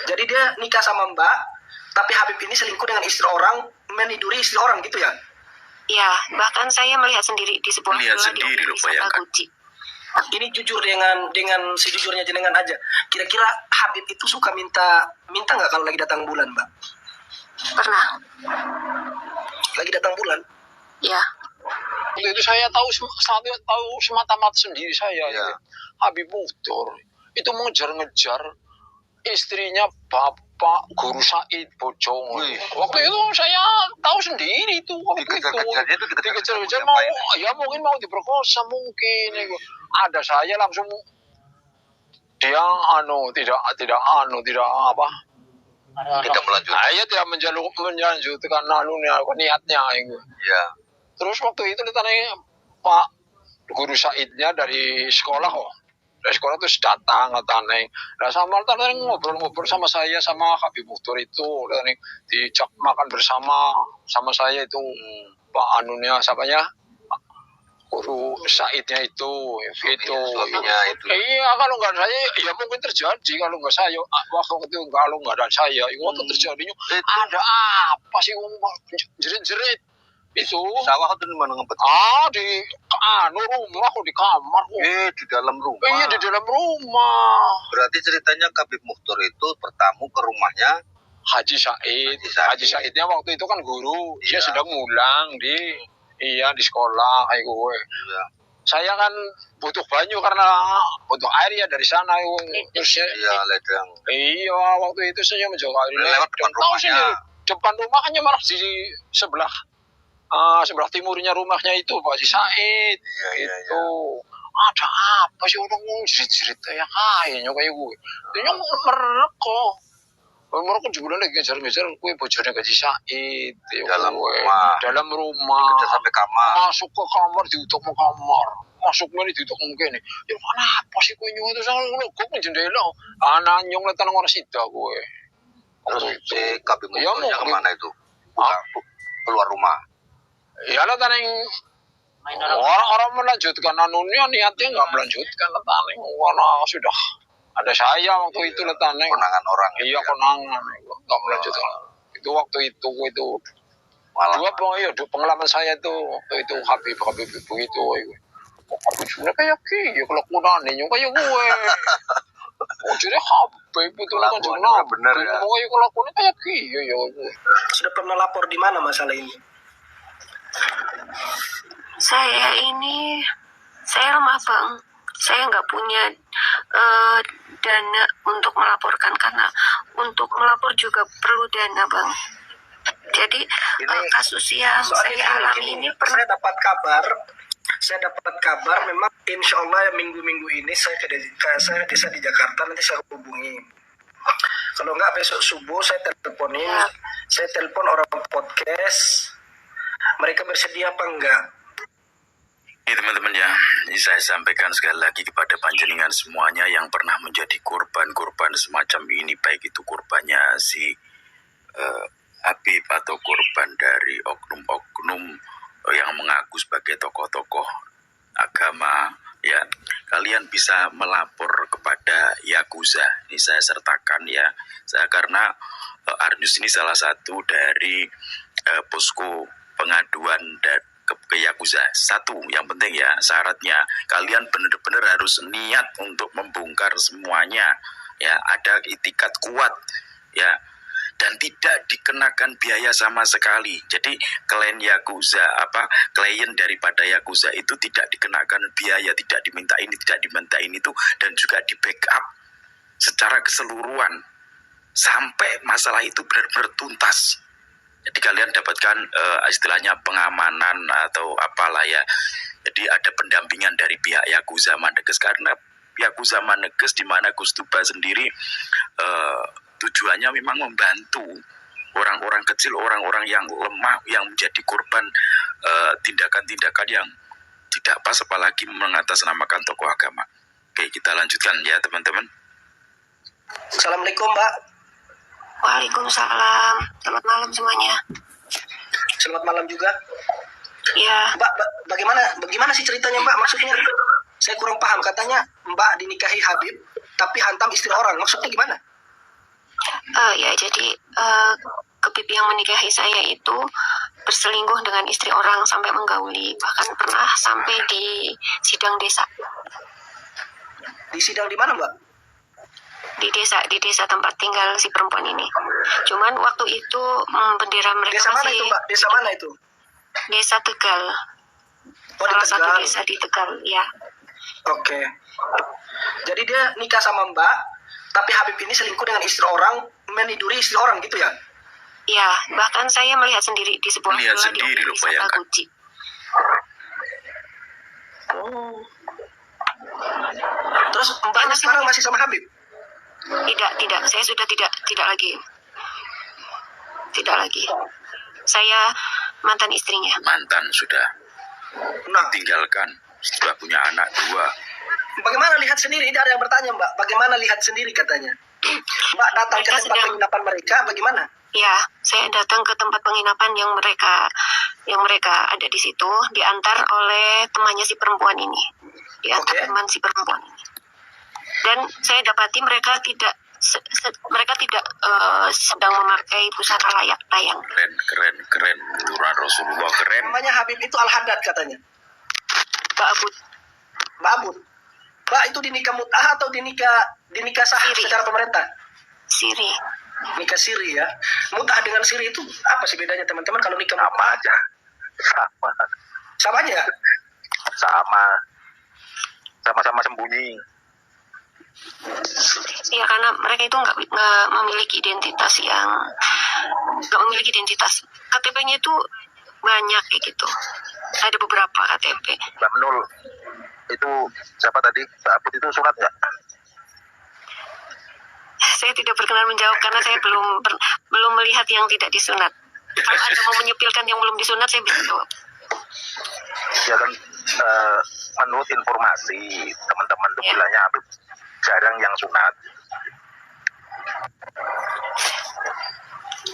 Jadi dia nikah sama Mbak, tapi Habib ini selingkuh dengan istri orang, meniduri istri orang gitu ya? Iya, bahkan saya melihat sendiri di sebuah Lihat villa sendiri di loh, Wisata bayangkan. Guci. Ini jujur dengan sejujurnya jenengan aja. Kira-kira Habib itu suka minta nggak kalau lagi datang bulan, Mbak? Pernah? Lagi datang bulan? Ya. Waktu itu saya tahu semata-mata sendiri saya. Ya. Habib Mukhtar itu mengejar-ngejar istrinya Bapak Guru Said Bojong. Waktu itu saya tahu sendiri itu. Dikejar-kejarnya itu dikejar-kejar mau, ya mungkin mau diperkosa mungkin. Ada saya langsung dia tidak apa? Tidak melanjutkan. Saya tidak melanjutkan niatnya itu. Ya. Terus waktu itu ditanya Pak Guru Saidnya dari sekolah kok. Dari sekolah terus datang katanya. Nah sama tadi ngobrol-ngobrol sama saya sama Habib Mukhtar itu, tadi dijak makan bersama sama saya itu Pak anunya sapanya Guru Saidnya itu Suaminya itu. Iya kalau nggak ada saya ya mungkin terjadi kalau nggak saya waktu itu kalau nggak ada saya itu waktu terjadinya ada apa sih jerit-jerit itu Sawah itu di mana ngempet? di rumah kok di kamar kok. Di dalam rumah. Iya di dalam rumah. Berarti ceritanya Habib Mukhtar itu bertamu ke rumahnya Haji Said. Haji Saidnya waktu itu kan guru. Iya. Dia sedang ngulang di sekolah kayak gue. Iya. Saya kan butuh banyu karena butuh air ya dari sana. Terus Iya, ledang. iya waktu itu saya menjaga air. Lewat depan Tahu rumahnya. sendiri, depan rumahnya malah di sebelah timurnya rumahnya itu Pak Haji Said. Iya. Itu ada apa sih orang jerit-jerit kayak kayaknya kayak gue. Dia mereka juga lagi ngejar-ngejar gue bojone Haji Said. Dalam rumah. Dalam rumah. Dikejar sampai kamar. Masuk ke kamar diutuk ke kamar. Masuk mana diutuk mungkin. Ya mana apa sih gue nyung itu sangat ngelogok ke jendela. Anak nyung letan orang sida gue. Terus si Habib Ya, Mukhtarnya mungkin. kemana itu? Keluar rumah. Ya lah taneng orang melanjutkan anunya niatnya nggak melanjutkan taneng karena sudah ada saya waktu itu taneng Konangan orang. iya konangan nggak melanjutkan itu waktu itu Malah. dua pengalaman saya itu waktu itu Habib begitu Habib sebenarnya kayak kalau kunane kayak gue jadi Habib itu kan Kelakuannya bener ya. Kayak kelakuannya kayak ya gue. Sudah pernah lapor di mana masalah ini? Saya lemah bang. Saya nggak punya dana untuk melaporkan karena untuk melapor juga perlu dana bang. Jadi kasus yang saya alami ini pernah. Saya dapat kabar memang insya Allah minggu-minggu ini saya ke desa di Jakarta, nanti saya hubungi. Kalau enggak besok subuh saya teleponin, saya telepon orang podcast. Mereka bersedia apa enggak? Ini teman-teman ya, ini saya sampaikan sekali lagi kepada panjenengan semuanya yang pernah menjadi korban semacam ini, baik itu korbannya si Habib atau korban dari oknum-oknum yang mengaku sebagai tokoh-tokoh agama, ya kalian bisa melapor kepada Yakuza. Ini saya sertakan ya, karena Arnius ini salah satu dari posko pengaduan ke Yakuza. Satu yang penting ya, syaratnya kalian benar-benar harus niat untuk membongkar semuanya ya, ada itikat kuat ya, dan tidak dikenakan biaya sama sekali. Jadi klien daripada Yakuza itu tidak dikenakan biaya, tidak diminta ini, tidak diminta ini itu, dan juga di backup secara keseluruhan sampai masalah itu benar-benar tuntas. Jadi kalian dapatkan istilahnya pengamanan atau apalah ya. Jadi ada pendampingan dari pihak Yakuza Maneges, karena Yakuza Maneges di mana Gus Tuba sendiri tujuannya memang membantu orang-orang kecil, orang-orang yang lemah, yang menjadi korban tindakan-tindakan yang tidak pas, apalagi mengatasnamakan tokoh agama. Oke, kita lanjutkan ya teman-teman. Assalamualaikum Mbak. Waalaikumsalam. Selamat malam semuanya. Selamat malam juga. Ya. Mbak, bagaimana sih ceritanya Mbak? Maksudnya saya kurang paham. Katanya Mbak dinikahi Habib, tapi hantam istri orang. Maksudnya gimana? jadi Kebib yang menikahi saya itu berselingkuh dengan istri orang sampai menggauli, bahkan pernah sampai di sidang desa. Di sidang di mana, Mbak? Di desa tempat tinggal si perempuan ini. Cuman waktu itu bendera mereka Desa mana masih itu, Mbak? Desa mana itu? Desa Tegal. Oh, di Salah satu Tegal. desa di Tegal, ya. Oke. Jadi dia nikah sama Mbak, tapi Habib ini selingkuh dengan istri orang, meniduri istri orang gitu ya? Ya, bahkan saya melihat sendiri di sebuah Melihat villa sendiri di loh, Wisata bayangkan. Guci. Oh. Terus Mbaknya sekarang masih sama Habib? Tidak. Saya sudah tidak lagi. Tidak lagi. Saya mantan istrinya. Mantan sudah Nah, tinggalkan, sudah punya anak 2. bagaimana lihat sendiri? Ini ada yang bertanya, Mbak. Bagaimana lihat sendiri katanya? Mbak datang ke Mereka tempat sedang- penginapan mereka, bagaimana? Ya, saya datang ke tempat penginapan yang mereka ada di situ, diantar oleh temannya si perempuan ini. Diantar Oke. teman si perempuan ini. Dan saya dapati mereka tidak sedang memakai busana layak tayang. Keren. Turunan Rasulullah keren. Namanya Habib itu Al-Haddad katanya. Mbak Abud, Mbak Abud. Mbak itu dinikah mut'ah atau dinikah sah Siri. secara pemerintah? Siri. Nikah siri ya. Mut'ah dengan siri itu apa sih bedanya teman-teman kalau nikah Sama mut'ah? aja. Sama aja ya? Sama-sama sembunyi. Ya, karena mereka itu nggak memiliki identitas KTP-nya itu banyak kayak gitu. Ada beberapa KTP. Mbak Menul, itu siapa tadi? Mbak Abud itu surat nggak? Saya tidak berkenan menjawab karena saya belum melihat yang tidak disunat. Kalau ada mau menyepilkan yang belum disunat, saya bisa jawab. Ya kan, menurut informasi teman-teman tuh Ya. bilangnya Habib jarang yang sunat.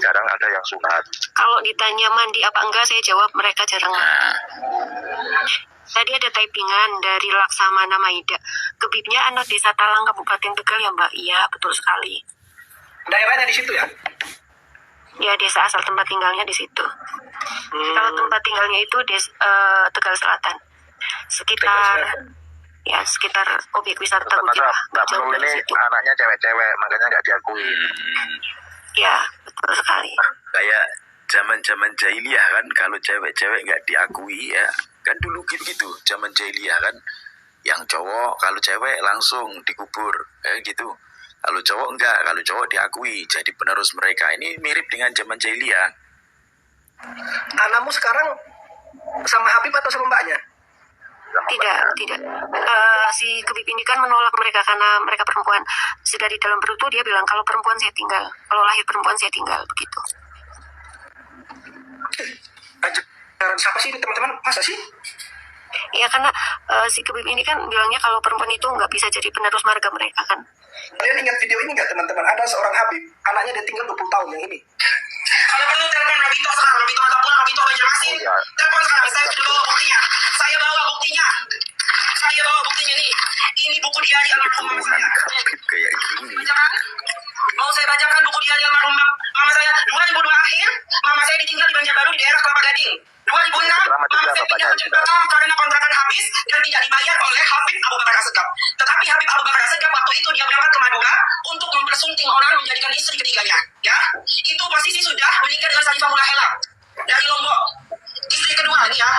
Jarang ada yang sunat. Kalau ditanya mandi apa enggak, saya jawab mereka jarang. Nah, Tadi ada typingan dari Laksamana Maida. Kebibnya anak desa Talang, Kabupaten Tegal ya, Mbak? Iya, betul sekali. Daerahnya di situ ya? Ya, desa asal tempat tinggalnya di situ. Kalau tempat tinggalnya itu Tegal Selatan. Sekitar objek wisata Tetap Guci aja lah, Mbak jauh Menul dari ini situ. anaknya cewek-cewek, makanya nggak diakui. Ya, betul sekali. kayak zaman jahiliyah kan, kalau cewek-cewek nggak diakui ya kan, dulu gitu zaman jahiliyah kan, yang cowok kalau cewek langsung dikubur gitu, kalau cowok enggak, kalau cowok diakui jadi penerus mereka. Ini mirip dengan zaman jahiliyah. Anakmu sekarang sama Habib atau sama mbaknya? Tidak. Si Kebib ini kan menolak mereka karena mereka perempuan. Sudah di dalam perut tuh dia bilang kalau perempuan saya tinggal, kalau lahir perempuan saya tinggal, begitu. Ajaran siapa sih ini teman-teman? Masa sih? Ya karena si Kebib ini kan bilangnya kalau perempuan itu nggak bisa jadi penerus marga mereka kan. Kalian ingat video ini nggak teman-teman? Ada seorang Habib, anaknya dia tinggal 20 tahun yang ini. Kalau perlu telepon Robito sekarang, Robito Matapuan, Robito Banjarmasin. Oh, ya. Telepon sekarang, saya sudah bawa buktinya. Saya bawa buktinya nih. Ini buku diari almarhum mama Turunan saya. Habib kayak gini. Bacakan. Mau saya bacakan buku diari almarhum mama saya. 2002 akhir, mama saya ditinggal di Banjarbaru di daerah Kelapa Gading. 2006, Selamat mama juga saya bapaknya pindah ke juga. Jakarta karena kontrakan habis dan tidak dibayar oleh Habib Abu Bakar Assegaf. Tetapi Habib Abu Bakar Assegaf waktu itu dia berangkat ke Madura untuk mempersunting orang menjadikan istri ketiganya. Ya, itu posisi sudah menikah dengan Sarifah Mulahela dari Lombok. Istri kedua ini ya.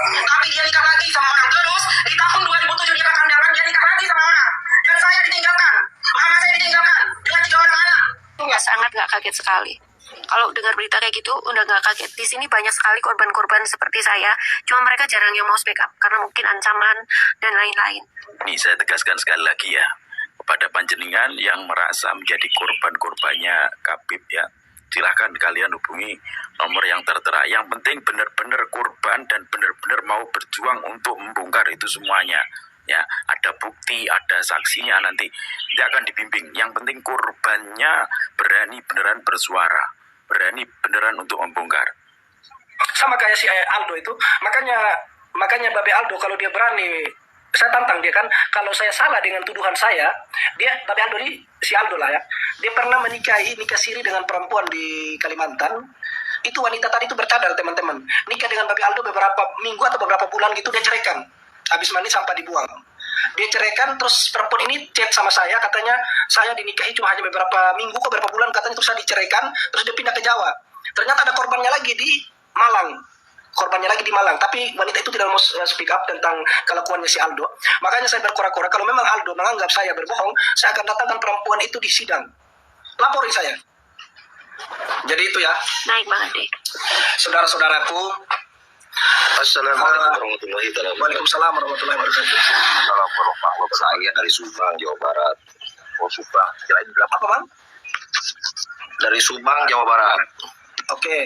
Tapi dia nikah lagi sama orang. Terus di tahun 2007 dia ke Kandangan, dia nikah lagi sama orang. Dan saya ditinggalkan. Mama saya ditinggalkan dengan 3 orang anak. Ya sangat nggak kaget sekali. Kalau dengar berita kayak gitu, udah nggak kaget. Di sini banyak sekali korban-korban seperti saya. Cuma mereka jarang yang mau speak up karena mungkin ancaman dan lain-lain. Ini saya tegaskan sekali lagi ya, kepada panjenengan yang merasa menjadi korban-korbannya Khabib ya, silahkan kalian hubungi nomor yang tertera. Yang penting benar-benar korban dan benar-benar mau berjuang untuk membongkar itu semuanya. Ya, ada bukti, ada saksinya, nanti akan dibimbing. Yang penting korbannya berani beneran bersuara, berani beneran untuk membongkar. Sama kayak si Aldo itu, makanya Babe Aldo kalau dia berani saya tantang dia kan, kalau saya salah dengan tuduhan saya, dia, tapi Aldo ini, si Aldo lah ya, dia pernah nikah siri dengan perempuan di Kalimantan. Itu wanita tadi itu bercadar teman-teman, nikah dengan Babi Aldo beberapa minggu atau beberapa bulan gitu, dia ceraikan, habis mandi sampah dibuang. Dia ceraikan, terus perempuan ini chat sama saya, katanya saya dinikahi cuma hanya beberapa minggu kok, beberapa bulan katanya, terus saya diceraikan, terus dia pindah ke Jawa. Ternyata ada korbannya lagi di Malang. Tapi wanita itu tidak mau speak up tentang kelakuannya si Aldo. Makanya saya berkora-kora, kalau memang Aldo menganggap saya berbohong, saya akan datangkan perempuan itu di sidang. Lapori saya. Jadi itu ya. Naik banget deh. Saudara-saudaraku, Assalamualaikum warahmatullahi wabarakatuh. Waalaikumsalam warahmatullahi wabarakatuh. Assalamualaikum Pak. Saya dari Subang, Jawa Barat. Oh, Subang. Kirain berapa? Apa bang? Dari Subang, Jawa Barat. Oke.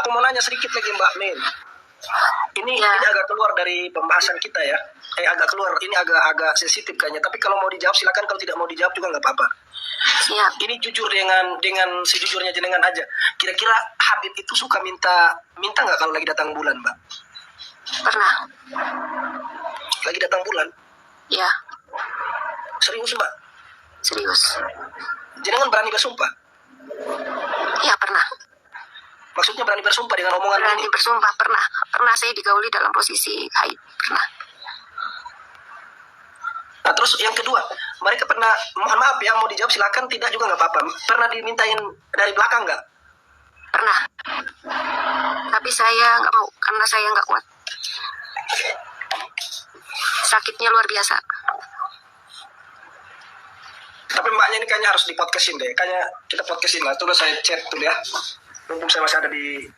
Aku mau nanya sedikit lagi Mbak Min. Ini agak keluar dari pembahasan kita ya. Agak keluar. Ini agak sensitif kayaknya. Tapi kalau mau dijawab silakan. Kalau tidak mau dijawab juga nggak apa-apa. Siap. Ini jujur dengan sejujurnya jenengan aja. Kira-kira Habib itu suka minta nggak kalau lagi datang bulan, Mbak? Pernah. Lagi datang bulan? Ya, Serius, Mbak? serius. Jenengan berani bersumpah? Ya, pernah. Maksudnya berani bersumpah dengan omongan Berani ini? bersumpah, pernah. Pernah saya digauli dalam posisi haid, pernah. Nah, terus yang kedua, mereka pernah, mohon maaf ya, mau dijawab silakan, tidak juga nggak apa-apa. Pernah dimintain dari belakang nggak? Pernah. Tapi saya nggak mau, karena saya nggak kuat. Sakitnya luar biasa. Tapi mbaknya ini kayaknya harus di-podcastin deh. Kayaknya kita podcastin lah. Tunggu saya chat dulu ya. Mumpung saya masih ada di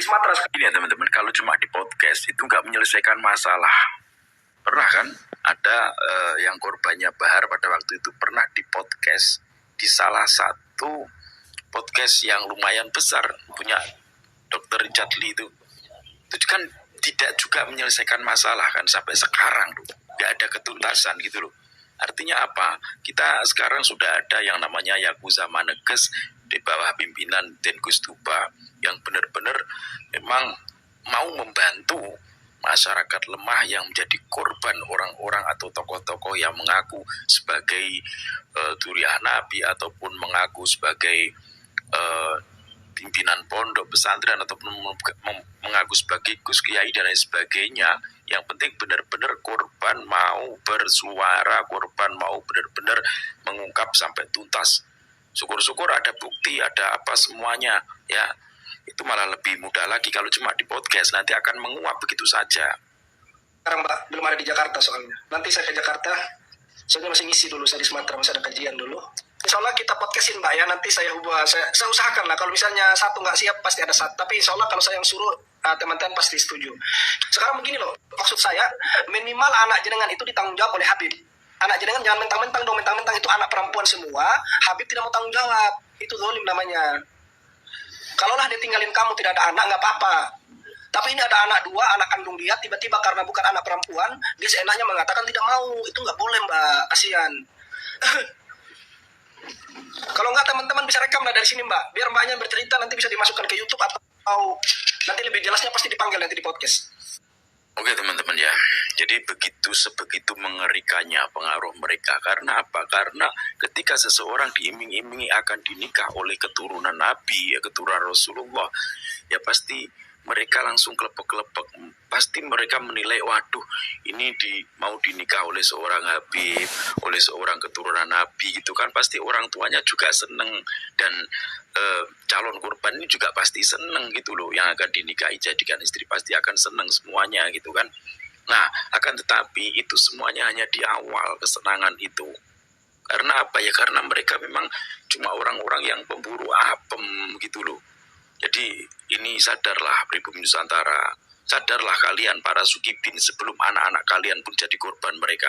Sumatera. Ini ya teman-teman, kalau cuma di podcast itu nggak menyelesaikan masalah. Pernah kan ada yang korbannya Bahar pada waktu itu pernah di podcast di salah satu podcast yang lumayan besar punya Dr. Richard Lee itu kan tidak juga menyelesaikan masalah kan sampai sekarang tuh nggak ada ketuntasan gitu loh. Artinya apa? Kita sekarang sudah ada yang namanya Yakuza Maneges di bawah pimpinan Dengus Tuba yang benar-benar memang mau membantu masyarakat lemah yang menjadi korban orang-orang atau tokoh-tokoh yang mengaku sebagai Duri Hanafi ataupun mengaku sebagai pimpinan pondok pesantren ataupun mengaku sebagai Gus Kiai dan lain sebagainya. Yang penting benar-benar korban mau bersuara, korban mau benar-benar mengungkap sampai tuntas. Syukur-syukur ada bukti, ada apa semuanya ya. Itu malah lebih mudah lagi. Kalau cuma di podcast nanti akan menguap begitu saja. Sekarang Mbak belum ada di Jakarta soalnya. Nanti saya ke Jakarta. Soalnya masih ngisi dulu, saya di Sumatera masih ada kajian dulu. Insya Allah kita podcastin Mbak ya. Nanti saya usahakan lah. Kalau misalnya satu nggak siap pasti ada satu. Tapi insya Allah kalau saya yang suruh teman-teman pasti setuju. Sekarang begini loh, maksud saya minimal anak jenengan itu ditanggung jawab oleh Habib. Anak jenengan jangan mentang-mentang dong, mentang-mentang itu anak perempuan semua. Habib tidak mau tanggung jawab. Itu zalim namanya. Kalaulah dia tinggalin kamu tidak ada anak nggak apa-apa. Tapi ini ada anak dua, anak kandung dia, tiba-tiba karena bukan anak perempuan, dia seenaknya mengatakan tidak mau. Itu nggak boleh Mbak, kasihan. Kalau nggak teman-teman bisa rekam lah dari sini Mbak, biar Mbaknya bercerita nanti bisa dimasukkan ke YouTube atau nanti lebih jelasnya pasti dipanggil nanti di podcast. Oke teman-teman ya, jadi sebegitu mengerikannya pengaruh mereka. Karena apa? Karena ketika seseorang diiming-imingi akan dinikah oleh keturunan Nabi, ya keturunan Rasulullah, ya pasti mereka langsung kelepek-kelepek. Pasti mereka menilai, waduh ini mau dinikah oleh seorang Habib, oleh seorang keturunan Nabi gitu kan. Pasti orang tuanya juga seneng dan calon korban ini juga pasti seneng gitu loh. Yang akan dinikahi jadikan istri pasti akan seneng semuanya gitu kan. Nah akan tetapi itu semuanya hanya di awal kesenangan itu. Karena apa ya? Karena mereka memang cuma orang-orang yang pemburu apem gitu loh. Jadi ini sadarlah pribumi Nusantara, sadarlah kalian para sukibin sebelum anak-anak kalian pun jadi korban mereka.